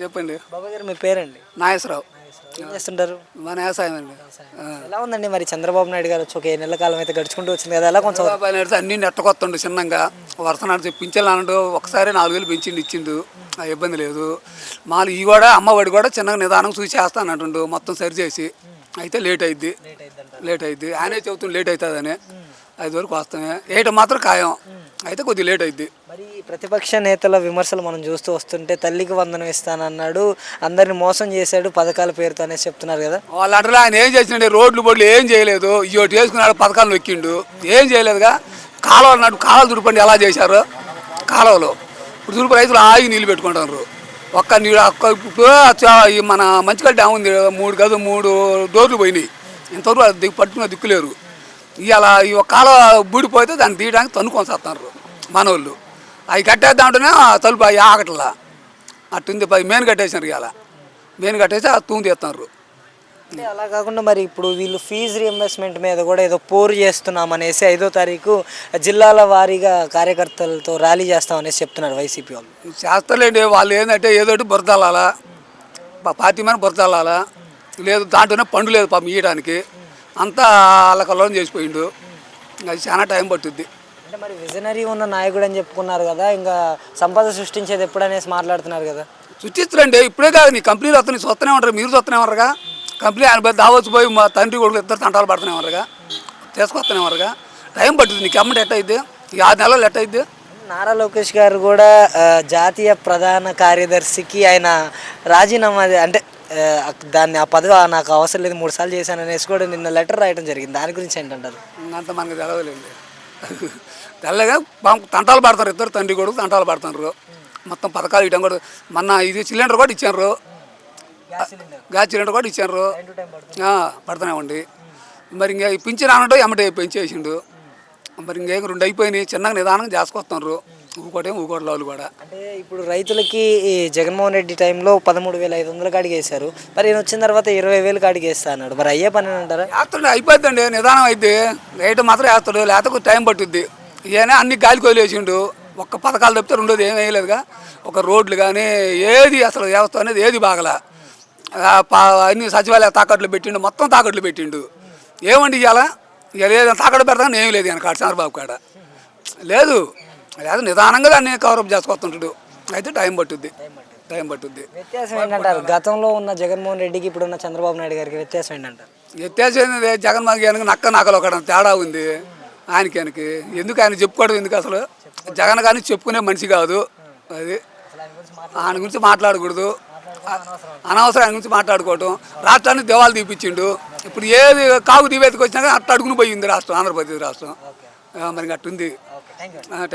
చెప్పండి. బాబాయ్ గారు మీ పేరండి? నాగేశ్వరరావు. ఏం చేస్తుంటారు? మన వ్యవసాయం అండి. ఎలా ఉందండి మరి చంద్రబాబు నాయుడు గారు వచ్చి ఒక 7 నెలల కాలం అయితే గడుచుకుంటూ వచ్చింది కదా, ఎలా కొంచెం చంద్రబాబు నాయుడు అన్ని నెట్టకొత్తుండు చిన్నంగా వరుస నాడు పింఛన్లు అన్నాడు. ఒకసారి 4,000 పెంచిండు ఇచ్చిండు, ఆ ఇబ్బంది లేదు. మాలు ఈ కూడా అమ్మఒడి కూడా చిన్నగా నిదానం చూసి చేస్తానంటుండు మొత్తం సరి చేసి. అయితే లేట్ అయింది ఆయనే చెబుతుంది లేట్ అవుతుందని. 5 వరకు వస్తామే వేయటం మాత్రం ఖాయం, అయితే కొద్దిగా లేట్ అయింది. మరి ప్రతిపక్ష నేతల విమర్శలు మనం చూస్తూ వస్తుంటే తల్లికి వందనం ఇస్తానన్నాడు, అందరిని మోసం చేశాడు పథకాల పేరుతో అనేసి చెప్తున్నారు కదా. వాళ్ళు అంటారు ఆయన ఏం చేసిండే, రోడ్లు బొడ్లు ఏం చేయలేదు, ఇవటి వేసుకున్నాడు పథకాలు ఎక్కిండు, ఏం చేయలేదుగా. కాలువలు అన్నాడు, కాలువలు దుడిపండి ఎలా చేశారు. కాలువలు ఇప్పుడు దుడిపి రైతులు ఆగి నీళ్ళు పెట్టుకుంటున్నారు. ఒక్క నీళ్ళు ఇప్పుడు మన మంచిగడ్డ డ్యామ్ ఉంది, 3 డోర్లు పోయినాయి. ఇంతవరకు అది పట్టుకున్న దిక్కులేరు. ఇవాళ ఈ కాలువ బూడిపోతే దాన్ని తీయడానికి తన్నుకొని వస్తున్నారు మనోళ్ళు. అవి కట్టేద్దామంటేనే తలుపు అవి ఆగట్లా అట్టుంది. మెయిన్ కట్టేసినారు, ఇవాళ మెయిన్ కట్టేసి ఆ తూము తీస్తున్నారు. అంటే అలా కాకుండా మరి ఇప్పుడు వీళ్ళు ఫీజు రియంబర్స్మెంట్ మీద కూడా ఏదో పోరు చేస్తున్నామనేసి 5వ తారీఖు జిల్లాల వారీగా కార్యకర్తలతో ర్యాలీ చేస్తామనేసి చెప్తున్నారు వైసీపీ వాళ్ళు. చేస్తలేండి వాళ్ళు. ఏంటంటే ఏదోటి బురదలాలా, పార్టీ మీద బురదలాలా లేదు, దాంట్లోనే పండు లేదు పాపం ఇవ్వడానికి. అంతా అల్లకల్లోనే చేసిపోయిండు. అది చాలా టైం పట్టుద్ది. అంటే మరి విజనరీ ఉన్న నాయకుడు అని చెప్పుకున్నారు కదా, ఇంకా సంపద సృష్టించేది ఎప్పుడనేసి మాట్లాడుతున్నారు కదా. సృష్టిస్తారండి, ఇప్పుడే కాదు నీ కంపెనీలు వస్తున్నాయి, చూస్తూనే ఉంటారు, మీరు చూస్తూనే ఉన్నారుగా. కంపెనీ ఆయన దావచ్చు పోయి మా తండ్రి కొడుకు ఇద్దరు తంటాలు పడుతూనే ఉన్నారుగా, తీసుకొస్తూనే ఉన్నారుగా. టైం పట్టుద్ది. నీకు అమ్మటి ఎట్ట అయింది, ఈ 6 నెలలు ఎట్ట అయింది. నారా లోకేష్ గారు కూడా జాతీయ ప్రధాన కార్యదర్శికి ఆయన రాజీనామా అంటే దాన్ని ఆ పదవి నాకు అవసరం లేదు 3 సార్లు చేశాను అనేసి కూడా నిన్న లెటర్ రాయడం జరిగింది. దాని గురించి ఏంటంటారు? అంత మనకు తెలవలేండి. తెల్లగా తంటాలు పడతారు, ఇద్దరు తండ్రి కొడుకు తంటాలు పడుతున్నారు. మొత్తం పథకాలు ఇవ్వడం కూడా మొన్న ఇది సిలిండర్ కూడా ఇచ్చారు, గ్యాస్ సిలిండర్ కూడా ఇచ్చారు, పడుతూనే ఉండి. మరి ఇంకా పింఛన్ అన్నట్టు ఎమ్మటే పెంచేసిండు. మరి ఇంకేం 2 అయిపోయినాయి, చిన్నగా నిదానంగా చేసుకొస్తున్నారు. ఊకోటి వాళ్ళు కూడా. అంటే ఇప్పుడు రైతులకి జగన్మోహన్ రెడ్డి టైంలో 13,500 కాడికి వేశారు, మరి ఈయన వచ్చిన తర్వాత 20,000 కాడికి వేస్తా అన్నాడు. మరి అయ్యే పని అంటారా? వేస్తాడు, అయిపోద్దండి, నిదానం అయితే రేటు మాత్రం వేస్తాడు, లేకపోతే టైం పట్టుద్ది. ఈయన అన్ని గాలికి వదిలేసిండు. ఒక్క పథకాలు తప్పితే రెండోది ఏం వేయలేదుగా. ఒక రోడ్లు కానీ ఏది అసలు వ్యవస్థ అనేది ఏది బాగలా. అన్ని సచివాలయ తాకట్లు పెట్టిండు, మొత్తం తాకట్లు పెట్టిండు. ఏమండి ఇవాళ ఏదైనా తాకట్టు పెడతాను ఏం లేదు కాడ చంద్రబాబు కాడ లేదు. నిదానంగా దాన్ని కవరప్ చేసుకొస్తుంటాడు, అయితే టైం పట్టుద్ది. వ్యత్యాసం ఏంటంటారు గతంలో ఉన్న జగన్మోహన్ రెడ్డికి ఇప్పుడున్న చంద్రబాబు నాయుడు గారికి వ్యత్యాసం ఏంటంటారు? వ్యత్యాసం ఏంటంటే జగన్మోహన్ గారికి నాకలు ఒక తేడా ఉంది. ఆయనకి ఎందుకు ఆయన చెప్పుకోవడం ఎందుకు, అసలు జగన్ కానీ చెప్పుకునే మనిషి కాదు. అది ఆయన గురించి మాట్లాడకూడదు, అనవసరం ఆయన గురించి మాట్లాడుకోవటం. రాష్ట్రాన్ని దేవాలు తీపిచ్చిండు. ఇప్పుడు ఏది కాగు దీవేతకు వచ్చినా అట్ట అడుగుని పోయింది రాష్ట్రం, ఆంధ్రప్రదేశ్ రాష్ట్రం. మరి అట్టుంది. థ్యాంక్